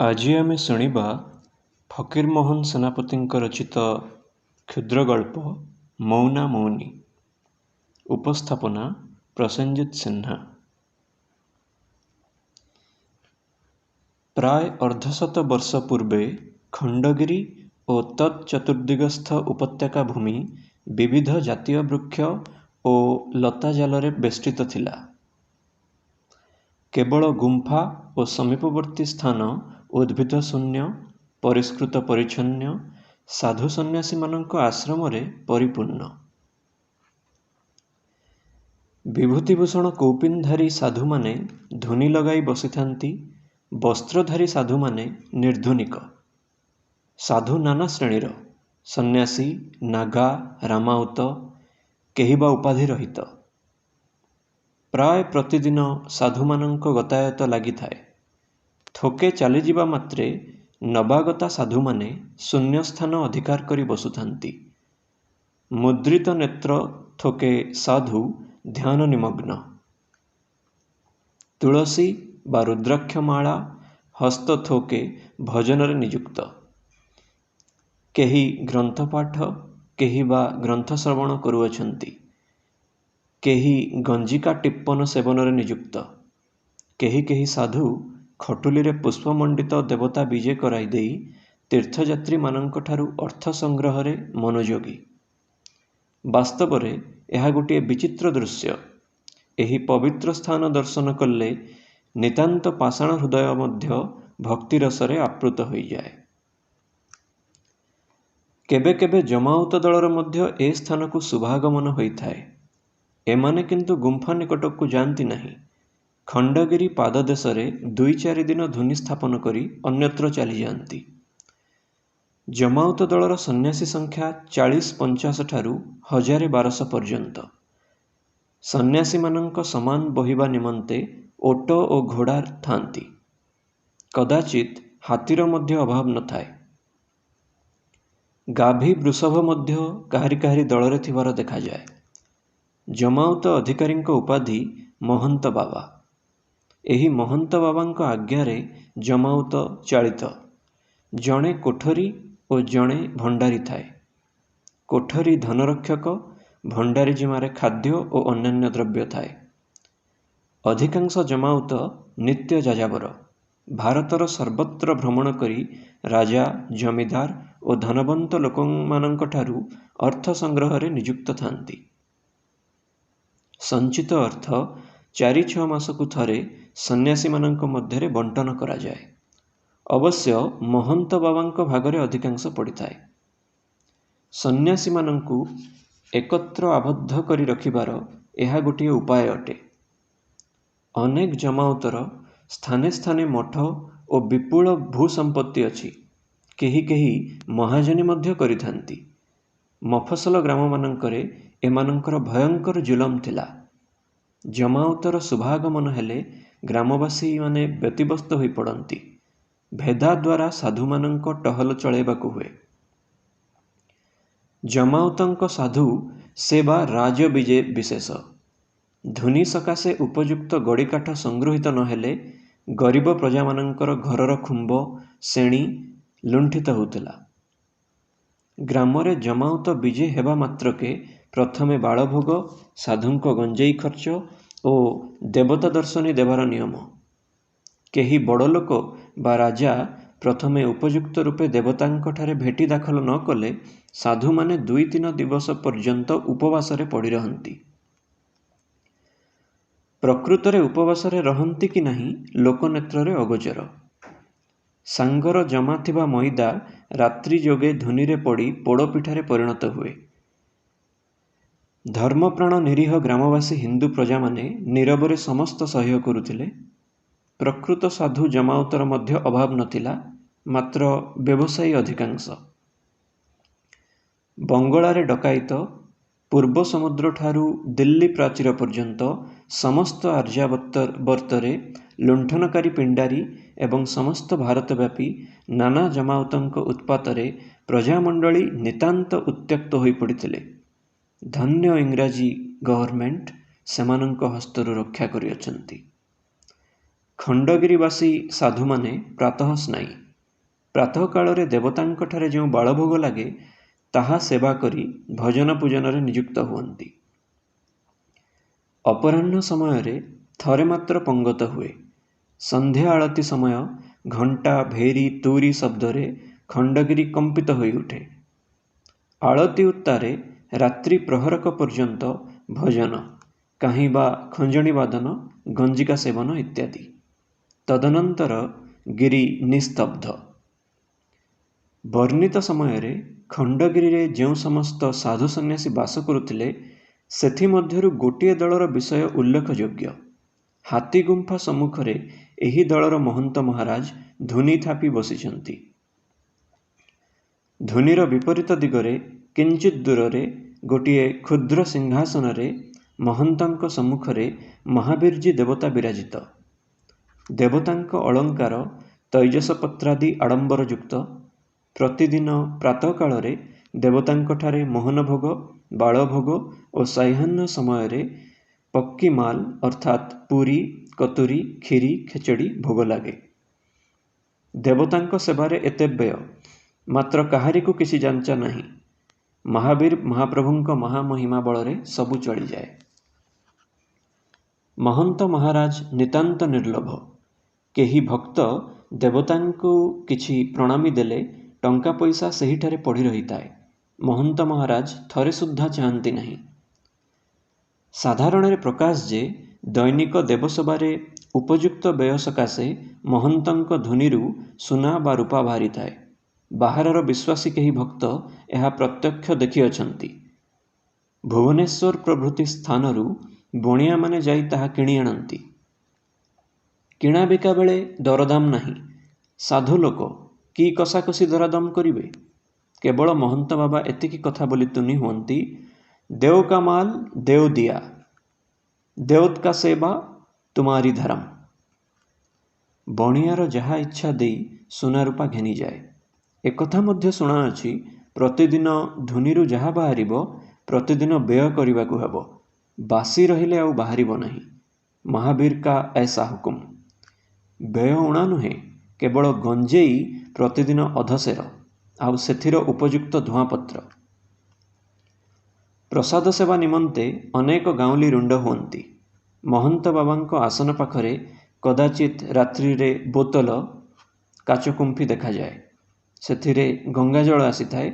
ଆଜି ଆମେ ଶୁଣିବା ଫକୀରମୋହନ ସେନାପତିଙ୍କ ରଚିତ କ୍ଷୁଦ୍ରଗଳ୍ପ ମୌନା ମୌନି। ଉପସ୍ଥାପନା ପ୍ରସେନଜିତ ସିହ୍ନା। ପ୍ରାୟ ଅର୍ଦ୍ଧଶତ ବର୍ଷ ପୂର୍ବେ ଖଣ୍ଡଗିରି ଓ ତତ୍ଚତୁର୍ଦିଗସ୍ଥ ଉପତ୍ୟକା ଭୂମି ବିବିଧ ଜାତୀୟ ବୃକ୍ଷ ଓ ଲତାଜାଲରେ ବେଷ୍ଟିତ ଥିଲା। କେବଳ ଗୁମ୍ଫା ଓ ସମୀପବର୍ତ୍ତୀ ସ୍ଥାନ ଉଦ୍ଭିଦ ଶୂନ୍ୟ, ପରିଷ୍କୃତ ପରିଚ୍ଛନ୍ନ, ସାଧୁ ସନ୍ନ୍ୟାସୀମାନଙ୍କ ଆଶ୍ରମରେ ପରିପୂର୍ଣ୍ଣ। ବିଭୂତିଭୂଷଣ କୌପୀନଧାରୀ ସାଧୁମାନେ ଧୂନି ଲଗାଇ ବସିଥାନ୍ତି, ବସ୍ତ୍ରଧାରୀ ସାଧୁମାନେ ନିର୍ଧୂନିକ। ସାଧୁ ନାନା ଶ୍ରେଣୀର, ସନ୍ନ୍ୟାସୀ, ନାଗା, ରାମାଉତ, କେହି ବା ଉପାଧି ରହିତ। ପ୍ରାୟ ପ୍ରତିଦିନ ସାଧୁମାନଙ୍କ ଗତାୟତ ଲାଗିଥାଏ। ଥୋକେ ଚାଲିଯିବା ମାତ୍ରେ ନବାଗତା ସାଧୁମାନେ ଶୂନ୍ୟସ୍ଥାନ ଅଧିକାର କରି ବସୁଥାନ୍ତି। ମୁଦ୍ରିତ ନେତ୍ର ଥୋକେ ସାଧୁ ଧ୍ୟାନ ନିମଗ୍ନ। ତୁଳସୀ ବା ରୁଦ୍ରାକ୍ଷମାଳା ହସ୍ତ ଥୋକେ ଭଜନରେ ନିଯୁକ୍ତ। କେହି ଗ୍ରନ୍ଥପାଠ, କେହି ବା ଗ୍ରନ୍ଥ ଶ୍ରବଣ କରୁଅଛନ୍ତି। କେହି ଗଞ୍ଜିକା ଟିପ୍ପନ ସେବନରେ ନିଯୁକ୍ତ। କେହି କେହି ସାଧୁ ଖଟୁଲିରେ ପୁଷ୍ପମଣ୍ଡିତ ଦେବତା ବିଜେ କରାଇ ଦେଇ ତୀର୍ଥଯାତ୍ରୀମାନଙ୍କଠାରୁ ଅର୍ଥ ସଂଗ୍ରହରେ ମନୋଯୋଗୀ। ବାସ୍ତବରେ ଏହା ଗୋଟିଏ ବିଚିତ୍ର ଦୃଶ୍ୟ। ଏହି ପବିତ୍ର ସ୍ଥାନ ଦର୍ଶନ କଲେ ନିତାନ୍ତ ପାଷାଣ ହୃଦୟ ମଧ୍ୟ ଭକ୍ତିରସରେ ଆପ୍ଲୁତ ହୋଇଯାଏ। କେବେ କେବେ ଜମାଉତ ଦଳର ମଧ୍ୟ ଏ ସ୍ଥାନକୁ ଶୁଭାଗମନ ହୋଇଥାଏ। ଏମାନେ କିନ୍ତୁ ଗୁମ୍ଫା ନିକଟକୁ ଯାଆନ୍ତି ନାହିଁ। ଖଣ୍ଡଗିରି ପାଦଦେଶରେ 2-4 ଦିନ ଧୂନି ସ୍ଥାପନ କରି ଅନ୍ୟତ୍ର ଚାଲିଯାଆନ୍ତି। ଜମାଉତ ଦଳର ସନ୍ନ୍ୟାସୀ ସଂଖ୍ୟା 40-50 ଠାରୁ 1000-1200 ପର୍ଯ୍ୟନ୍ତ। ସନ୍ନ୍ୟାସୀମାନଙ୍କ ସମାନ ବହିବା ନିମନ୍ତେ ଓଟ ଓ ଘୋଡ଼ା ଥାନ୍ତି। କଦାଚିତ୍ ହାତୀର ମଧ୍ୟ ଅଭାବ ନଥାଏ। ଗାଭୀ ବୃଷଭ ମଧ୍ୟ କାହାରି କାହାରି ଦଳରେ ଥିବାର ଦେଖାଯାଏ। ଜମାଉତ ଅଧିକାରୀଙ୍କ ଉପାଧି ମହନ୍ତ ବାବା। ଏହି ମହନ୍ତ ବାବାଙ୍କ ଆଜ୍ଞାରେ ଜମାଉତ ଚାଳିତ। ଜଣେ କୋଠରୀ ଓ ଜଣେ ଭଣ୍ଡାରୀ ଥାଏ। କୋଠରୀ ଧନରକ୍ଷକ, ଭଣ୍ଡାରୀ ଜିମାରେ ଖାଦ୍ୟ ଓ ଅନ୍ୟାନ୍ୟ ଦ୍ରବ୍ୟ ଥାଏ। ଅଧିକାଂଶ ଜମାଉତ ନିତ୍ୟ ଯାଯାବର। ଭାରତର ସର୍ବତ୍ର ଭ୍ରମଣ କରି ରାଜା, ଜମିଦାର ଓ ଧନବନ୍ତ ଲୋକମାନଙ୍କଠାରୁ ଅର୍ଥ ସଂଗ୍ରହରେ ନିଯୁକ୍ତ ଥାନ୍ତି। ସଞ୍ଚିତ ଅର୍ଥ 4-6 ମାସକୁ ଥରେ ସନ୍ନ୍ୟାସୀମାନଙ୍କ ମଧ୍ୟରେ ବଣ୍ଟନ କରାଯାଏ। ଅବଶ୍ୟ ମହନ୍ତ ବାବାଙ୍କ ଭାଗରେ ଅଧିକାଂଶ ପଡ଼ିଥାଏ। ସନ୍ନ୍ୟାସୀମାନଙ୍କୁ ଏକତ୍ର ଆବଦ୍ଧ କରି ରଖିବାର ଏହା ଗୋଟିଏ ଉପାୟ ଅଟେ। ଅନେକ ଜମାଉତର ସ୍ଥାନେ ସ୍ଥାନେ ମଠ ଓ ବିପୁଳ ଭୂସମ୍ପତ୍ତି ଅଛି। କେହି କେହି ମହାଜନୀ ମଧ୍ୟ କରିଥାନ୍ତି। ମଫସଲ ଗ୍ରାମମାନଙ୍କରେ ଏମାନଙ୍କର ଭୟଙ୍କର ଜୁଲମ ଥିଲା। ଜମାଉତର ଶୁଭାଗମନ ହେଲେ ଗ୍ରାମବାସୀମାନେ ବ୍ୟତିବ୍ୟସ୍ତ ହୋଇ ପଡ଼ନ୍ତି। ଭେଦା ଦ୍ୱାରା ସାଧୁମାନଙ୍କ ଟହଲ ଚଳାଇବାକୁ ହୁଏ। ଜମାଉତଙ୍କ ସାଧୁ ସେବା ରାଜ ବିଶେଷ। ଧୂନି ସକାଶେ ଉପଯୁକ୍ତ ଗଡ଼ିକାଠ ସଂଗୃହୀତ ନ ହେଲେ ଗରିବ ପ୍ରଜାମାନଙ୍କର ଘରର ଖୁମ୍ବ, ଶେଣି ଲୁଣ୍ଠିତ ହେଉଥିଲା। ଗ୍ରାମରେ ଜମାଉତ ବିଜେ ହେବା ମାତ୍ରକେ ପ୍ରଥମେ ବାଳଭୋଗ, ସାଧୁଙ୍କ ଗଞ୍ଜେଇ ଖର୍ଚ୍ଚ ଓ ଦେବତା ଦର୍ଶନୀ ଦେବାର ନିୟମ। କେହି ବଡ଼ଲୋକ ବା ରାଜା ପ୍ରଥମେ ଉପଯୁକ୍ତ ରୂପେ ଦେବତାଙ୍କଠାରେ ଭେଟି ଦାଖଲ ନ କଲେ ସାଧୁମାନେ 2-3 ଦିବସ ପର୍ଯ୍ୟନ୍ତ ଉପବାସରେ ପଡ଼ି ରହନ୍ତି। ପ୍ରକୃତରେ ଉପବାସରେ ରହନ୍ତି କି ନାହିଁ ଲୋକନେତ୍ରରେ ଅଗୋଚର। ସାଙ୍ଗର ଜମା ଥିବା ମଇଦା ରାତ୍ରି ଯୋଗେ ଧୂନିରେ ପଡ଼ି ପୋଡ଼ପିଠାରେ ପରିଣତ ହୁଏ। ଧର୍ମପ୍ରାଣ ନିରୀହ ଗ୍ରାମବାସୀ ହିନ୍ଦୁ ପ୍ରଜାମାନେ ନୀରବରେ ସମସ୍ତ ସହ୍ୟ କରୁଥିଲେ। ପ୍ରକୃତ ସାଧୁ ଜମାଉତର ମଧ୍ୟ ଅଭାବ ନଥିଲା, ମାତ୍ର ବ୍ୟବସାୟୀ ଅଧିକାଂଶ। ବଙ୍ଗଳାରେ ଡକାୟତ, ପୂର୍ବ ସମୁଦ୍ରଠାରୁ ଦିଲ୍ଲୀ ପ୍ରାଚୀର ପର୍ଯ୍ୟନ୍ତ ସମସ୍ତ ଆର୍ଯ୍ୟାବର୍ତ୍ତରେ ଲୁଣ୍ଠନକାରୀ ପିଣ୍ଡାରୀ ଏବଂ ସମସ୍ତ ଭାରତବ୍ୟାପୀ ନାନା ଜମାଉତଙ୍କ ଉତ୍ପାତରେ ପ୍ରଜାମଣ୍ଡଳୀ ନିତାନ୍ତ ଉତ୍ତ୍ୟକ୍ତ ହୋଇ ପଡ଼ିଥିଲେ। ଧନ୍ୟ ଇଂରାଜୀ ଗଭର୍ଣ୍ଣମେଣ୍ଟ ସେମାନଙ୍କ ହସ୍ତରୁ ରକ୍ଷା କରିଅଛନ୍ତି। ଖଣ୍ଡଗିରିବାସୀ ସାଧୁମାନେ ପ୍ରାତଃ ସ୍ନାୟୀ। ପ୍ରାତଃ କାଳରେ ଦେବତାଙ୍କଠାରେ ଯେଉଁ ବାଳଭୋଗ ଲାଗେ ତାହା ସେବା କରି ଭଜନ ପୂଜନରେ ନିଯୁକ୍ତ ହୁଅନ୍ତି। ଅପରାହ୍ନ ସମୟରେ ଥରେ ମାତ୍ର ପଙ୍ଗତ ହୁଏ। ସନ୍ଧ୍ୟା ଆଳତି ସମୟ ଘଣ୍ଟା ଭେରୀ ତୁରୀ ଶବ୍ଦରେ ଖଣ୍ଡଗିରି କମ୍ପିତ ହୋଇ ଉଠେ। ଆଳତି ଉତ୍ତାରେ ରାତ୍ରି ପ୍ରହରକ ପର୍ଯ୍ୟନ୍ତ ଭଜନ, କାହିଁ ବା ଖଞ୍ଜଣି ବାଦନ, ଗଞ୍ଜିକା ସେବନ ଇତ୍ୟାଦି। ତଦନନ୍ତର ଗିରି ନିସ୍ତବ୍ଧ। ବର୍ଣ୍ଣିତ ସମୟରେ ଖଣ୍ଡଗିରିରେ ଯେଉଁ ସମସ୍ତ ସାଧୁ ସନ୍ନ୍ୟାସୀ ବାସ କରୁଥିଲେ ସେଥିମଧ୍ୟରୁ ଗୋଟିଏ ଦଳର ବିଷୟ ଉଲ୍ଲେଖଯୋଗ୍ୟ। ହାତୀଗୁମ୍ଫା ସମ୍ମୁଖରେ ଏହି ଦଳର ମହନ୍ତ ମହାରାଜ ଧୂନି ଥାପି ବସିଛନ୍ତି। ଧୂନିର ବିପରୀତ ଦିଗରେ କିଞ୍ଚିତ୍ ଦୂରରେ ଗୋଟିଏ କ୍ଷୁଦ୍ର ସିଂହାସନରେ ମହନ୍ତଙ୍କ ସମ୍ମୁଖରେ ମହାବୀର୍ଜୀ ଦେବତା ବିରାଜିତ। ଦେବତାଙ୍କ ଅଳଙ୍କାର ତୈଜସପତ୍ରାଦି ଆଡ଼ମ୍ବରଯୁକ୍ତ। ପ୍ରତିଦିନ ପ୍ରାତଃ କାଳରେ ଦେବତାଙ୍କଠାରେ ମୋହନ ଭୋଗ, ବାଳଭୋଗ ଓ ସାୟାହ୍ନ ସମୟରେ ପକ୍କି ମାଲ ଅର୍ଥାତ୍ ପୁରୀ, କତୁରୀ, କ୍ଷୀରି, ଖେଚଡ଼ି ଭୋଗ ଲାଗେ। ଦେବତାଙ୍କ ସେବାରେ ଏତେ ବ୍ୟୟ, ମାତ୍ର କାହାରିକୁ କିଛି ଯାଞ୍ଚା ନାହିଁ। ମହାବୀର ମହାପ୍ରଭୁଙ୍କ ମହାମହିମା ବଳରେ ସବୁ ଚଳିଯାଏ। ମହନ୍ତ ମହାରାଜ ନିତାନ୍ତ ନିର୍ଲୋଭ। କେହି ଭକ୍ତ ଦେବତାଙ୍କୁ କିଛି ପ୍ରଣାମୀ ଦେଲେ ଟଙ୍କା ପଇସା ସେହିଠାରେ ପଡ଼ି ରହିଥାଏ। ମହନ୍ତ ମହାରାଜ ଥରେ ସୁଦ୍ଧା ଚାହାନ୍ତି ନାହିଁ। ସାଧାରଣରେ ପ୍ରକାଶ ଯେ ଦୈନିକ ଦେବସେବାରେ ଉପଯୁକ୍ତ ବ୍ୟୟ ସକାଶେ ମହନ୍ତଙ୍କ ଧୂନିରୁ ସୁନା ବା ରୂପା ବାହାରିଥାଏ। ବାହାରର ବିଶ୍ୱାସୀ କେହି ଭକ୍ତ ଏହା ପ୍ରତ୍ୟକ୍ଷ ଦେଖିଅଛନ୍ତି। ଭୁବନେଶ୍ୱର ପ୍ରଭୃତି ସ୍ଥାନରୁ ବଣିଆମାନେ ଯାଇ ତାହା କିଣି ଆଣନ୍ତି। କିଣାବିକା ବେଳେ ଦରଦାମ ନାହିଁ। ସାଧୁ ଲୋକ କି କଷାକଷି ଦରଦାମ କରିବେ? କେବଳ ମହନ୍ତ ବାବା ଏତିକି କଥା ବୋଲି ତୁନି ହୁଅନ୍ତି, ଦେଓ କା ମାଲ ଦେଓ ଦିଆ, ଦେଓତ କା ସେବା ତୁମାରି ଧରମ। ବଣିଆର ଯାହା ଇଚ୍ଛା ଦେଇ ସୁନା ରୂପା ଘେନିଯାଏ। ଏକଥା ମଧ୍ୟ ଶୁଣାଅଛି, ପ୍ରତିଦିନ ଧୂନିରୁ ଯାହା ବାହାରିବ ପ୍ରତିଦିନ ବ୍ୟୟ କରିବାକୁ ହେବ। ବାସି ରହିଲେ ଆଉ ବାହାରିବ ନାହିଁ। ମହାବୀର କା ऐसा ହୁକୁମ। ବ୍ୟୟ ଊଣା ନୁହେଁ, କେବଳ ଗଞ୍ଜେଇ ପ୍ରତିଦିନ ଅଧସେର, ଆଉ ସେଥିର ଉପଯୁକ୍ତ ଧୂଆଁପତ୍ର। ପ୍ରସାଦ ସେବା ନିମନ୍ତେ ଅନେକ ଗାଉଁଲି ରୁଣ୍ଡ ହୁଅନ୍ତି। ମହନ୍ତ ବାବାଙ୍କ ଆସନ ପାଖରେ କଦାଚିତ୍ ରାତ୍ରିରେ ବୋତଲ, କାଚକୁମ୍ଫି ଦେଖାଯାଏ। ସେଥିରେ ଗଙ୍ଗାଜଳ ଆସିଥାଏ।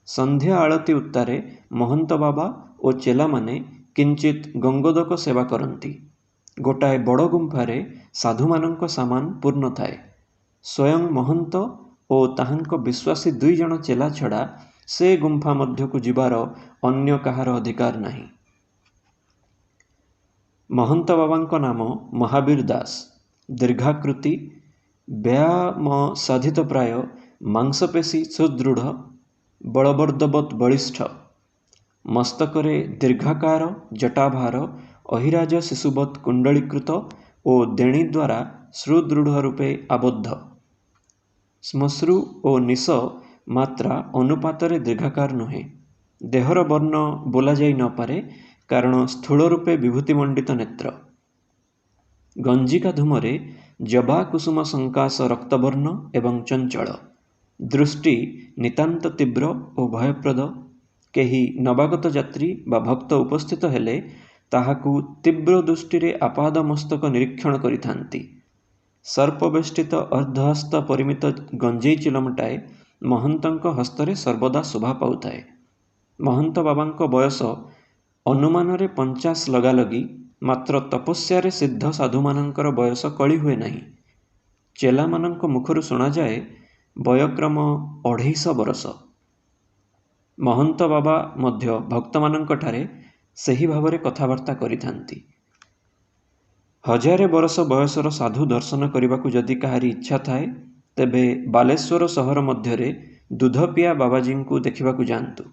ସନ୍ଧ୍ୟା ଆଳତି ଉତ୍ତାରେ ମହନ୍ତ ବାବା ଓ ଚେଲାମାନେ କିଞ୍ଚିତ୍ ଗଙ୍ଗୋଦକ ସେବା କରନ୍ତି। ଗୋଟାଏ ବଡ଼ ଗୁମ୍ଫାରେ ସାଧୁମାନଙ୍କ ସାମାନ ପୂର୍ଣ୍ଣ ଥାଏ। ସ୍ୱୟଂ ମହନ୍ତ ଓ ତାହାଙ୍କ ବିଶ୍ୱାସୀ 2 ଜଣ ଚେଲା ଛଡ଼ା ସେ ଗୁମ୍ଫା ମଧ୍ୟକୁ ଯିବାର ଅନ୍ୟ କାହାର ଅଧିକାର ନାହିଁ। ମହନ୍ତ ବାବାଙ୍କ ନାମ ମହାବୀର ଦାସ। ଦୀର୍ଘାକୃତି, ବ୍ୟାୟାମ ସାଧିତ ପ୍ରାୟ, ମାଂସପେଶୀ ସୁଦୃଢ଼, ବଳବର୍ଦ୍ଧବତ୍ ବଳିଷ୍ଠ। ମସ୍ତକରେ ଦୀର୍ଘାକାର ଜଟାଭାର ଅହିରାଜ ଶିଶୁବତ୍ କୁଣ୍ଡଳୀକୃତ ଓ ଦେଣୀ ଦ୍ୱାରା ସୁଦୃଢ଼ ରୂପେ ଆବଦ୍ଧ। ଶ୍ମଶ୍ରୁ ଓ ନିଶ ମାତ୍ରା ଅନୁପାତରେ ଦୀର୍ଘାକାର ନୁହେଁ। ଦେହର ବର୍ଣ୍ଣ ବୋଲାଯାଇ ନ ପାରେ, କାରଣ ସ୍ଥୂଳ ରୂପେ ବିଭୂତିମଣ୍ଡିତ ନେତ୍ର। ଗଞ୍ଜିକା ଧୂମରେ ଜବା କୁସୁମ ସଂକାଶ ରକ୍ତବର୍ଣ୍ଣ ଏବଂ ଚଞ୍ଚଳ। ଦୃଷ୍ଟି ନିତାନ୍ତ ତୀବ୍ର ଓ ଭୟପ୍ରଦ। କେହି ନବାଗତ ଯାତ୍ରୀ ବା ଭକ୍ତ ଉପସ୍ଥିତ ହେଲେ ତାହାକୁ ତୀବ୍ର ଦୃଷ୍ଟିରେ ଆପାଦ ମସ୍ତକ ନିରୀକ୍ଷଣ କରିଥାନ୍ତି। ସର୍ପବେଷ୍ଟିତ ଅର୍ଦ୍ଧହସ୍ତ ପରିମିତ ଗଞ୍ଜେଇ ଚିଲମଟାଏ ମହନ୍ତଙ୍କ ହସ୍ତରେ ସର୍ବଦା ଶୋଭା ପାଉଥାଏ। ମହନ୍ତ ବାବାଙ୍କ ବୟସ ଅନୁମାନରେ 50 ଲଗାଲଗି, ମାତ୍ର ତପସ୍ୟାରେ ସିଦ୍ଧ ସାଧୁମାନଙ୍କର ବୟସ କଳି ହୁଏ ନାହିଁ। ଚେଲାମାନଙ୍କ ମୁଖରୁ ଶୁଣାଯାଏ ବୟକ୍ରମ 250 ବରଷ। ମହନ୍ତ ବାବା ମଧ୍ୟ ଭକ୍ତମାନଙ୍କଠାରେ ସେହି ଭାବରେ କଥାବାର୍ତ୍ତା କରିଥାନ୍ତି। 1000 ବରଷ ବୟସର ସାଧୁ ଦର୍ଶନ କରିବାକୁ ଯଦି କାହାରି ଇଚ୍ଛା ଥାଏ, ତେବେ ବାଲେଶ୍ୱର ସହର ମଧ୍ୟରେ ଦୁଧପିଆ ବାବାଜୀଙ୍କୁ ଦେଖିବାକୁ ଯାଆନ୍ତୁ।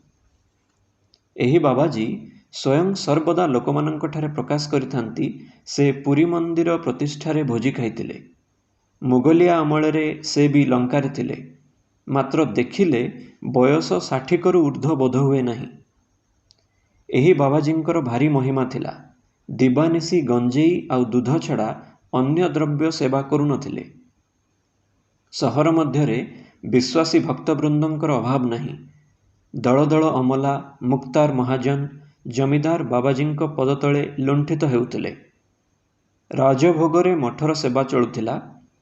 ଏହି ବାବାଜୀ ସ୍ୱୟଂ ସର୍ବଦା ଲୋକମାନଙ୍କଠାରେ ପ୍ରକାଶ କରିଥାନ୍ତି ସେ ପୁରୀ ମନ୍ଦିର ପ୍ରତିଷ୍ଠାରେ ଭୋଜି ଖାଇଥିଲେ। ମୁଗଲିଆ ଅମଳରେ ସେ ବି ଲଙ୍କାରେ ଥିଲେ। ମାତ୍ର ଦେଖିଲେ ବୟସ 60କରୁ ଊର୍ଦ୍ଧ୍ୱ ବୋଧ ହୁଏ ନାହିଁ। ଏହି ବାବାଜୀଙ୍କର ଭାରି ମହିମା ଥିଲା। ଦିବାନିଶି ଗଞ୍ଜେଇ ଆଉ ଦୁଧ ଛଡ଼ା ଅନ୍ୟ ଦ୍ରବ୍ୟ ସେବା କରୁନଥିଲେ। ସହର ମଧ୍ୟରେ ବିଶ୍ୱାସୀ ଭକ୍ତବୃନ୍ଦଙ୍କର ଅଭାବ ନାହିଁ। ଦଳ ଦଳ ଅମଲା, ମୁକ୍ତାର ମହାଜନ, ଜମିଦାର ବାବାଜୀଙ୍କ ପଦତଳେ ଲୁଣ୍ଠିତ ହେଉଥିଲେ। ରାଜଭୋଗରେ ମଠର ସେବା ଚଳୁଥିଲା।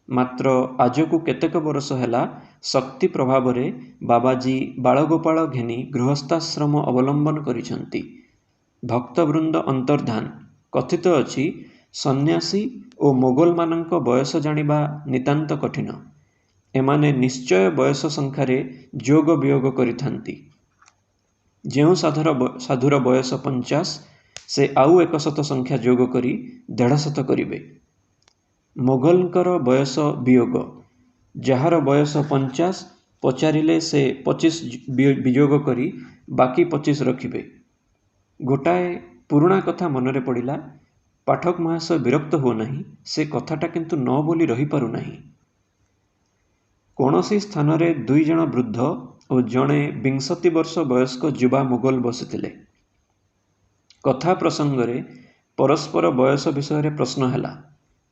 ମାତ୍ର ଆଜକୁ କେତେକ ବର୍ଷ ହେଲା ଶକ୍ତି ପ୍ରଭାବରେ ବାବାଜୀ ବାଳଗୋପାଳ ଘେନି ଗୃହସ୍ଥାଶ୍ରମ ଅବଲମ୍ବନ କରିଛନ୍ତି। ଭକ୍ତବୃନ୍ଦ ଅନ୍ତର୍ଦ୍ଧାନ। କଥିତ ଅଛି, ସନ୍ନ୍ୟାସୀ ଓ ମୋଗଲମାନଙ୍କ ବୟସ ଜାଣିବା ନିତାନ୍ତ କଠିନ। ଏମାନେ ନିଶ୍ଚୟ ବୟସ ସଂଖ୍ୟାରେ ଯୋଗ ବିୟୋଗ କରିଥାନ୍ତି। ଯେଉଁ ସାଧୁର ବୟସ 50, ସେ ଆଉ 100 ସଂଖ୍ୟା ଯୋଗ କରି 150 କରିବେ। ମୋଗଲଙ୍କର ବୟସ ବିୟୋଗ। ଯାହାର ବୟସ 50 ପଚାରିଲେ ସେ 25 ବିଯୋଗ କରି ବାକି 25 ରଖିବେ। ଗୋଟାଏ ପୁରୁଣା କଥା ମନରେ ପଡ଼ିଲା। ପାଠକ ମହାଶୟ ବିରକ୍ତ ହୁଅ ନାହିଁ, ସେ କଥାଟା କିନ୍ତୁ ନ ବୋଲି ରହିପାରୁନାହିଁ। କୌଣସି ସ୍ଥାନରେ 2 ଜଣ ବୃଦ୍ଧ ଓ ଜଣେ 20 ବର୍ଷ ବୟସ୍କ ଯୁବା ମୋଗଲ ବସିଥିଲେ। କଥା ପ୍ରସଙ୍ଗରେ ପରସ୍ପର ବୟସ ବିଷୟରେ ପ୍ରଶ୍ନ ହେଲା।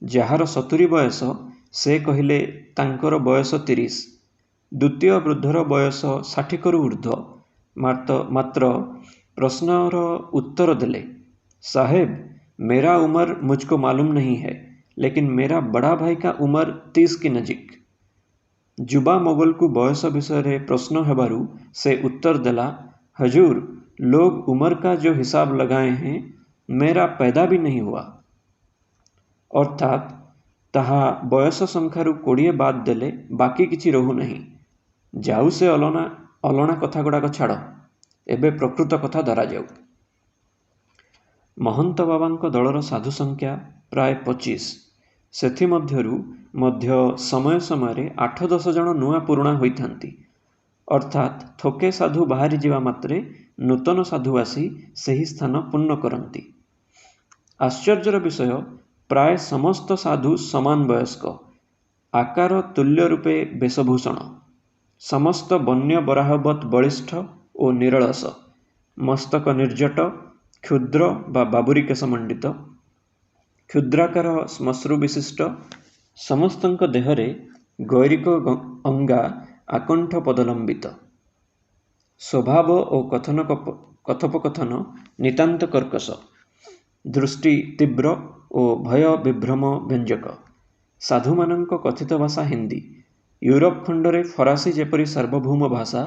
ଯାହାର 70 ବୟସ ସେ କହିଲେ ତାଙ୍କର ବୟସ 30। ଦ୍ୱିତୀୟ ବୃଦ୍ଧର ବୟସ 60 ଊର୍ଦ୍ଧ୍ୱ। ମାତ୍ର ପ୍ରଶ୍ନର ଉତ୍ତର ଦେଲେ, ସାହେବ, मेरा उम्र मुझको मालूम नहीं है, लेकिन मेरा बड़ा भाई का उम्र 30 की नजीक। जुबा मोगलକୁ ବୟସ ବିଷୟରେ ପ୍ରଶ୍ନ ହେବାରୁ ସେ ଉତ୍ତର ଦେଲା, हजूर, लोग उम्र का जो हिसाब लगाए हैं, मेरा पैदा भी नहीं हुआ। ଅର୍ଥାତ୍ ତାହା ବୟସ ସଂଖ୍ୟାରୁ 20 ବାଦ ଦେଲେ ବାକି କିଛି ରହୁନାହିଁ। ଯାଉ ସେ ଅଲଣା କଥାଗୁଡ଼ାକ ଛାଡ଼, ଏବେ ପ୍ରକୃତ କଥା ଧରାଯାଉ। ମହନ୍ତ ବାବାଙ୍କ ଦଳର ସାଧୁ ସଂଖ୍ୟା ପ୍ରାୟ 25। ସେଥିମଧ୍ୟରୁ ମଧ୍ୟ ସମୟ ସମୟରେ 8-10 ଜଣ ନୂଆ ପୁରୁଣା ହୋଇଥାନ୍ତି। ଅର୍ଥାତ୍ ଥୋକେ ସାଧୁ ବାହାରି ଯିବା ମାତ୍ରେ ନୂତନ ସାଧୁ ଆସି ସେହି ସ୍ଥାନ ପୂର୍ଣ୍ଣ କରନ୍ତି। ଆଶ୍ଚର୍ଯ୍ୟର ବିଷୟ, ପ୍ରାୟ ସମସ୍ତ ସାଧୁ ସମାନ ବୟସ୍କ, ଆକାର ତୁଲ୍ୟ ରୂପେ ବେଶଭୂଷଣ, ସମସ୍ତ ବନ୍ୟ ବରାହବତ୍ ବଳିଷ୍ଠ ଓ ନିରଳସ, ମସ୍ତକ ନିର୍ଜଟ, କ୍ଷୁଦ୍ର ବା ବାବୁରି କେଶମଣ୍ଡିତ, କ୍ଷୁଦ୍ରାକାର ଶ୍ମଶ୍ରୁ ବିଶିଷ୍ଟ, ସମସ୍ତଙ୍କ ଦେହରେ ଗୈରିକ ଅଙ୍ଗା ଆକଣ୍ଠ ପଦଲମ୍ବିତ। ସ୍ୱଭାବ ଓ କଥୋପକଥନ ନିତାନ୍ତ କର୍କଶ, ଦୃଷ୍ଟି ତୀବ୍ର ଓ ଭୟ ବିଭ୍ରମ ବ୍ୟଞ୍ଜକ। ସାଧୁମାନଙ୍କ କଥିତ ଭାଷା ହିନ୍ଦୀ। ୟୁରୋପ ଖଣ୍ଡରେ ଫରାସୀ ଯେପରି ସାର୍ବଭୌମ ଭାଷା,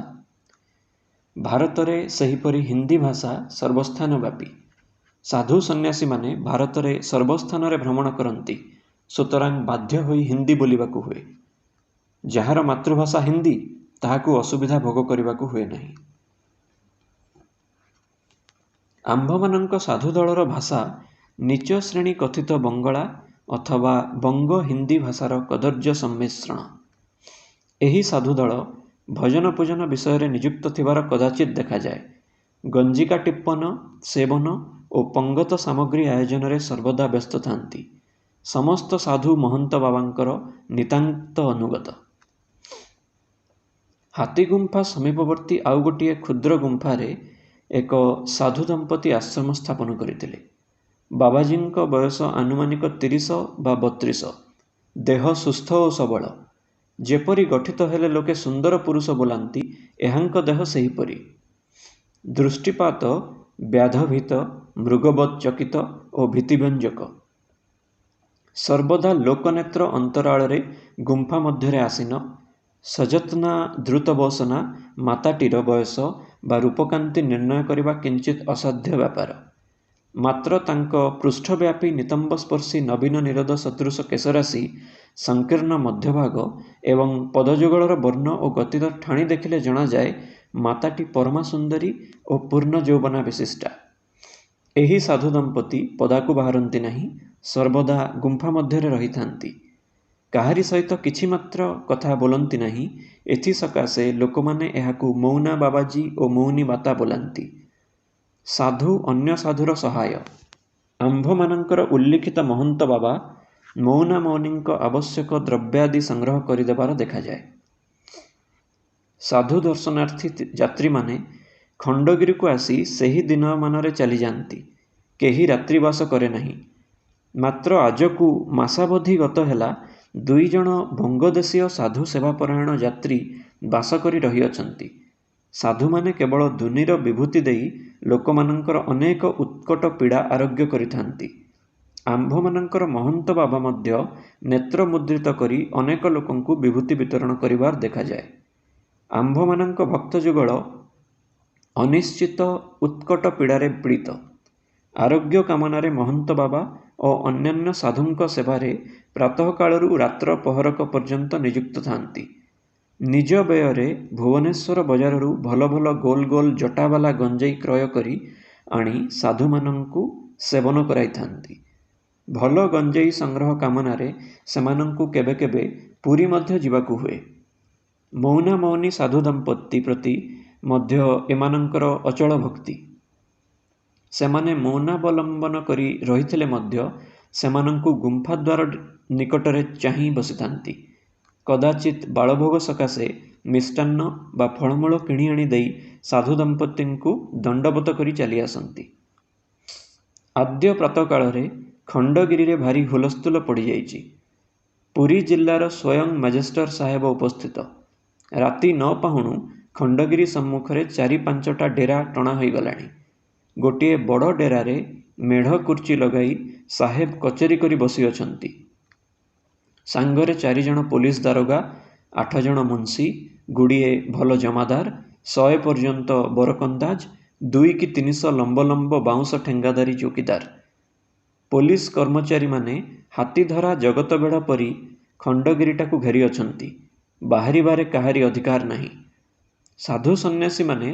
ଭାରତରେ ସେହିପରି ହିନ୍ଦୀ ଭାଷା ସର୍ବସ୍ଥାନ ବ୍ୟାପୀ। ସାଧୁ ସନ୍ନ୍ୟାସୀମାନେ ଭାରତରେ ସର୍ବସ୍ଥାନରେ ଭ୍ରମଣ କରନ୍ତି, ସୁତରାଂ ବାଧ୍ୟ ହୋଇ ହିନ୍ଦୀ ବୋଲିବାକୁ ହୁଏ। ଯାହାର ମାତୃଭାଷା ହିନ୍ଦୀ, ତାହାକୁ ଅସୁବିଧା ଭୋଗ କରିବାକୁ ହୁଏ ନାହିଁ। ଆମ୍ଭମାନଙ୍କ ସାଧୁ ଦଳର ଭାଷା ନୀଚ ଶ୍ରେଣୀ କଥିତ ବଙ୍ଗଳା ଅଥବା ବଙ୍ଗ ହିନ୍ଦୀ ଭାଷାର କଦର୍ଯ୍ୟ ସମ୍ମିଶ୍ରଣ। ଏହି ସାଧୁ ଦଳ ଭଜନ ପୂଜନ ବିଷୟରେ ନିଯୁକ୍ତ ଥିବାର କଦାଚିତ୍ ଦେଖାଯାଏ। ଗଞ୍ଜିକା ଟିପ୍ପନ, ସେବନ ଓ ପଙ୍ଗତ ସାମଗ୍ରୀ ଆୟୋଜନରେ ସର୍ବଦା ବ୍ୟସ୍ତ ଥାନ୍ତି। ସମସ୍ତ ସାଧୁ ମହନ୍ତ ବାବାଙ୍କର ନିତାନ୍ତ ଅନୁଗତ। ହାତୀଗୁମ୍ଫା ସମୀପବର୍ତ୍ତୀ ଆଉ ଗୋଟିଏ କ୍ଷୁଦ୍ର ଗୁମ୍ଫାରେ ଏକ ସାଧୁ ଦମ୍ପତି ଆଶ୍ରମ ସ୍ଥାପନ କରିଥିଲେ। ବାବାଜୀଙ୍କ ବୟସ ଆନୁମାନିକ 30 ବା 32। ଦେହ ସୁସ୍ଥ ଓ ସବଳ। ଯେପରି ଗଠିତ ହେଲେ ଲୋକେ ସୁନ୍ଦର ପୁରୁଷ ବୋଲାନ୍ତି, ଏହାଙ୍କ ଦେହ ସେହିପରି। ଦୃଷ୍ଟିପାତ ବ୍ୟାଧଭୀତ, ମୃଗବତ୍ ଚକିତ ଓ ଭୀତିବ୍ୟଞ୍ଜକ। ସର୍ବଦା ଲୋକନେତ୍ର ଅନ୍ତରାଳରେ ଗୁମ୍ଫା ମଧ୍ୟରେ ଆସୀନ। ସଯତ୍ନା ଧୃତବସନା ମାତାଟିର ବୟସ ବା ରୂପକାନ୍ତି ନିର୍ଣ୍ଣୟ କରିବା କିଞ୍ଚିତ୍ ଅସାଧ୍ୟ ବ୍ୟାପାର। ମାତ୍ର ତାଙ୍କ ପୃଷ୍ଠବ୍ୟାପୀ ନିତମ୍ବସ୍ପର୍ଶୀ ନବୀନ ନିରୋଧ ସଦୃଶ କେଶରାଶି, ସଂକୀର୍ଣ୍ଣ ମଧ୍ୟଭାଗ ଏବଂ ପଦଯୁଗଳର ବର୍ଣ୍ଣ ଓ ଗତିର ଠାଣି ଦେଖିଲେ ଜଣାଯାଏ, ମାତାଟି ପରମା ସୁନ୍ଦରୀ ଓ ପୂର୍ଣ୍ଣ ଯୌବନା ବିଶିଷ୍ଟା। ଏହି ସାଧୁ ଦମ୍ପତି ପଦାକୁ ବାହାରନ୍ତି ନାହିଁ, ସର୍ବଦା ଗୁମ୍ଫା ମଧ୍ୟରେ ରହିଥାନ୍ତି। କାହାରି ସହିତ କିଛି ମାତ୍ର କଥା ବୋଲନ୍ତି ନାହିଁ। ଏଥିସକାଶେ ଲୋକମାନେ ଏହାକୁ ମୌନା ବାବାଜୀ ଓ ମୌନୀ ମାତା ବୋଲାନ୍ତି। ସାଧୁ ଅନ୍ୟ ସାଧୁର ସହାୟ। ଆମ୍ଭମାନଙ୍କର ଉଲ୍ଲିଖିତ ମହନ୍ତ ବାବା ମୌନା ମୌନୀଙ୍କ ଆବଶ୍ୟକ ଦ୍ରବ୍ୟାଦି ସଂଗ୍ରହ କରିଦେବାର ଦେଖାଯାଏ। ସାଧୁ ଦର୍ଶନାର୍ଥୀ ଯାତ୍ରୀମାନେ ଖଣ୍ଡଗିରିକୁ ଆସି ସେହି ଦିନମାନରେ ଚାଲିଯାଆନ୍ତି। କେହି ରାତ୍ରିବାସ କରେ ନାହିଁ। ମାତ୍ର ଆଜକୁ ମାସାବଧି ଗତ ହେଲା 2 ଜଣ ବଙ୍ଗଦେଶୀୟ ସାଧୁ ସେବାପରାୟଣ ଯାତ୍ରୀ ବାସ କରି ରହିଅଛନ୍ତି। ସାଧୁମାନେ କେବଳ ଦୁନିର ବିଭୂତି ଦେଇ ଲୋକମାନଙ୍କର ଅନେକ ଉତ୍କଟ ପୀଡ଼ା ଆରୋଗ୍ୟ କରିଥାନ୍ତି। ଆମ୍ଭମାନଙ୍କର ମହନ୍ତ ବାବା ମଧ୍ୟ ନେତ୍ର ମୁଦ୍ରିତ କରି ଅନେକ ଲୋକଙ୍କୁ ବିଭୂତି ବିତରଣ କରିବାର ଦେଖାଯାଏ। ଆମ୍ଭମାନଙ୍କ ଭକ୍ତ ଯୁଗଳ ଅନିଶ୍ଚିତ ଉତ୍କଟ ପୀଡ଼ାରେ ପୀଡ଼ିତ। ଆରୋଗ୍ୟ କାମନାରେ ମହନ୍ତ ବାବା ଓ ଅନ୍ୟାନ୍ୟ ସାଧୁଙ୍କ ସେବାରେ ପ୍ରାତଃକାଳରୁ ରାତ୍ର ପହରକ ପର୍ଯ୍ୟନ୍ତ ନିଯୁକ୍ତ ଥାନ୍ତି। ନିଜ ବ୍ୟୟରେ ଭୁବନେଶ୍ୱର ବଜାରରୁ ଭଲ ଭଲ ଗୋଲ ଗୋଲ ଜଟାବାଲା ଗଞ୍ଜେଇ କ୍ରୟ କରି ଆଣି ସାଧୁମାନଙ୍କୁ ସେବନ କରାଇଥାନ୍ତି। ଭଲ ଗଞ୍ଜେଇ ସଂଗ୍ରହ କାମନାରେ ସେମାନଙ୍କୁ କେବେ କେବେ ପୁରୀ ମଧ୍ୟ ଯିବାକୁ ହୁଏ। ମୌନା ମୌନୀ ସାଧୁ ଦମ୍ପତି ପ୍ରତି ମଧ୍ୟ ଏମାନଙ୍କର ଅଚଳ ଭକ୍ତି। ସେମାନେ ମୌନାବଲମ୍ବନ କରି ରହିଥିଲେ ମଧ୍ୟ ସେମାନଙ୍କୁ ଗୁମ୍ଫା ଦ୍ୱାର ନିକଟରେ ଚାହିଁ ବସିଥାନ୍ତି। କଦାଚିତ୍ ବାଳଭୋଗ ସକାଶେ ମିଷ୍ଟାନ୍ନ ବା ଫଳମୂଳ କିଣି ଆଣି ଦେଇ ସାଧୁ ଦମ୍ପତିଙ୍କୁ ଦଣ୍ଡବତ କରି ଚାଲି ଆସନ୍ତି। ଆଦ୍ୟ ପ୍ରାତଃକାଳରେ ଖଣ୍ଡଗିରିରେ ଭାରି ହୁଲସ୍ଥୁଲ ପଡ଼ିଯାଇଛି। ପୁରୀ ଜିଲ୍ଲାର ସ୍ୱୟଂ ମ୍ୟାଜିଷ୍ଟର ସାହେବ ଉପସ୍ଥିତ। ରାତି 9 ପାହୁଣୁ ଖଣ୍ଡଗିରି ସମ୍ମୁଖରେ 4-5ଟା ଡେରା ଟଣା ହୋଇଗଲାଣି। ଗୋଟିଏ ବଡ଼ ଡେରାରେ ମେଢ଼ କୁର୍ଚି ଲଗାଇ ସାହେବ କଚେରୀ କରି ବସିଅଛନ୍ତି। ସାଙ୍ଗରେ 4 ଜଣ ପୋଲିସ ଦାରୋଗା, 8 ଜଣ ମୁନ୍ସି, ଗୁଡ଼ିଏ ଭଲ ଜମାଦାର, 100 ପର୍ଯ୍ୟନ୍ତ ବରକନ୍ଦାଜ, 2 କି 300 ଲମ୍ବ ଲମ୍ବ ବାଉଁଶ ଠେଙ୍ଗାଧାରୀ ଚୌକିଦାର। ପୋଲିସ କର୍ମଚାରୀମାନେ ହାତୀଧରା ଜଗତବେଢ଼ ପରି ଖଣ୍ଡଗିରିଟାକୁ ଘେରିଅଛନ୍ତି। ବାହାରିବାରେ କାହାରି ଅଧିକାର ନାହିଁ। ସାଧୁ ସନ୍ନ୍ୟାସୀମାନେ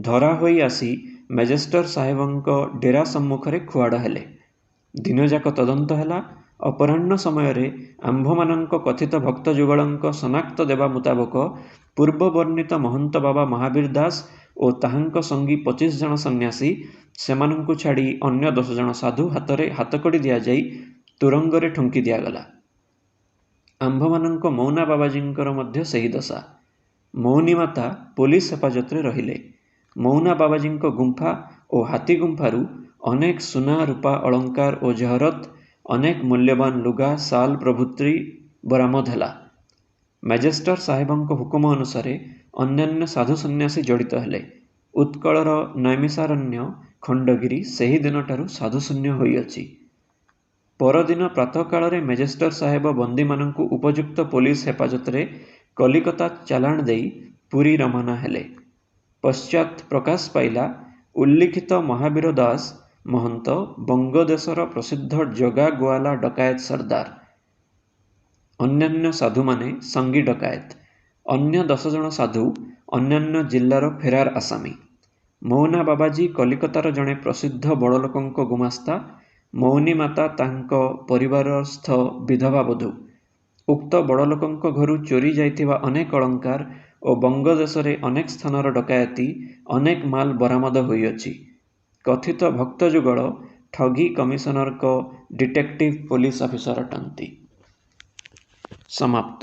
ଧରା ହୋଇ ଆସି ମ୍ୟାଜିଷ୍ଟର ସାହେବଙ୍କ ଡେରା ସମ୍ମୁଖରେ ଖୁଆଡ଼ ହେଲେ। ଦିନଯାକ ତଦନ୍ତ ହେଲା। ଅପରାହ୍ନ ସମୟରେ ଆମ୍ଭମାନଙ୍କ କଥିତ ଭକ୍ତ ଯୁଗଳଙ୍କ ଶନାକ୍ତ ଦେବା ମୁତାବକ ପୂର୍ବ ବର୍ଣ୍ଣିତ ମହନ୍ତ ବାବା ମହାବୀର ଦାସ ଓ ତାହାଙ୍କ ସଙ୍ଗୀ 25 ଜଣ ସନ୍ନ୍ୟାସୀ, ସେମାନଙ୍କୁ ଛାଡ଼ି ଅନ୍ୟ 10 ଜଣ ସାଧୁ ହାତରେ ହାତକଡ଼ି ଦିଆଯାଇ ତୁରଙ୍ଗରେ ଠୁଙ୍କି ଦିଆଗଲା। ଆମ୍ଭମାନଙ୍କ ମୌନା ବାବାଜୀଙ୍କର ମଧ୍ୟ ସେହି ଦଶା। ମୌନୀ ମାତା ପୋଲିସ ହେପାଜତରେ ରହିଲେ। ମୌନା ବାବାଜୀଙ୍କ ଗୁମ୍ଫା ଓ ହାତୀ ଗୁମ୍ଫାରୁ ଅନେକ ସୁନା ରୂପା ଅଳଙ୍କାର ଓ ଜହରତ୍, ଅନେକ ମୂଲ୍ୟବାନ ଲୁଗା ଶାଲ ପ୍ରଭୃତି ବରାମଦ ହେଲା। ମ୍ୟାଜିଷ୍ଟର ସାହେବଙ୍କ ହୁକୁମ ଅନୁସାରେ ଅନ୍ୟାନ୍ୟ ସାଧୁ ସନ୍ନ୍ୟାସୀ ଜଡ଼ିତ ହେଲେ। ଉତ୍କଳର ନୈମିଷାରଣ୍ୟ ଖଣ୍ଡଗିରି ସେହି ଦିନଠାରୁ ସାଧୁଶୂନ୍ୟ ହୋଇଅଛି। ପରଦିନ ପ୍ରାତଃକାଳରେ ମ୍ୟାଜିଷ୍ଟର ସାହେବ ବନ୍ଦୀମାନଙ୍କୁ ଉପଯୁକ୍ତ ପୋଲିସ ହେପାଜତରେ କଲିକତା ଚାଲାଣ ଦେଇ ପୁରୀ ରବାନା ହେଲେ। ପଶ୍ଚାତ୍ ପ୍ରକାଶ ପାଇଲା, ଉଲ୍ଲିଖିତ ମହାବୀର ଦାସ ମହନ୍ତ ବଙ୍ଗଦେଶର ପ୍ରସିଦ୍ଧ ଜଗା ଗୋଆଲା ଡକାଏତ ସର୍ଦ୍ଦାର। ଅନ୍ୟାନ୍ୟ ସାଧୁମାନେ ସଙ୍ଗୀ ଡକାଏତ। ଅନ୍ୟ 10 ଜଣ ସାଧୁ ଅନ୍ୟାନ୍ୟ ଜିଲ୍ଲାର ଫେରାର ଆସାମୀ। ମୌନା ବାବାଜୀ କଲିକତାର ଜଣେ ପ୍ରସିଦ୍ଧ ବଡ଼ଲୋକଙ୍କ ଗୁମାସ୍ତା। ମୌନୀ ମାତା ତାଙ୍କ ପରିବାରସ୍ଥ ବିଧବା ବଧୂ। ଉକ୍ତ ବଡ଼ଲୋକଙ୍କ ଘରୁ ଚୋରି ଯାଇଥିବା ଅନେକ ଅଳଙ୍କାର ଓ ବଙ୍ଗଦେଶରେ ଅନେକ ସ୍ଥାନର ଡକାୟତି, ଅନେକ ମାଲ ବରାମଦ ହୋଇଅଛି। କଥିତ ଭକ୍ତ ଯୁଗଳ ଠଗି କମିଶନରଙ୍କ ଡିଟେକ୍ଟିଭ ପୋଲିସ ଅଫିସର ଅଟନ୍ତି। ସମାପ୍ତ।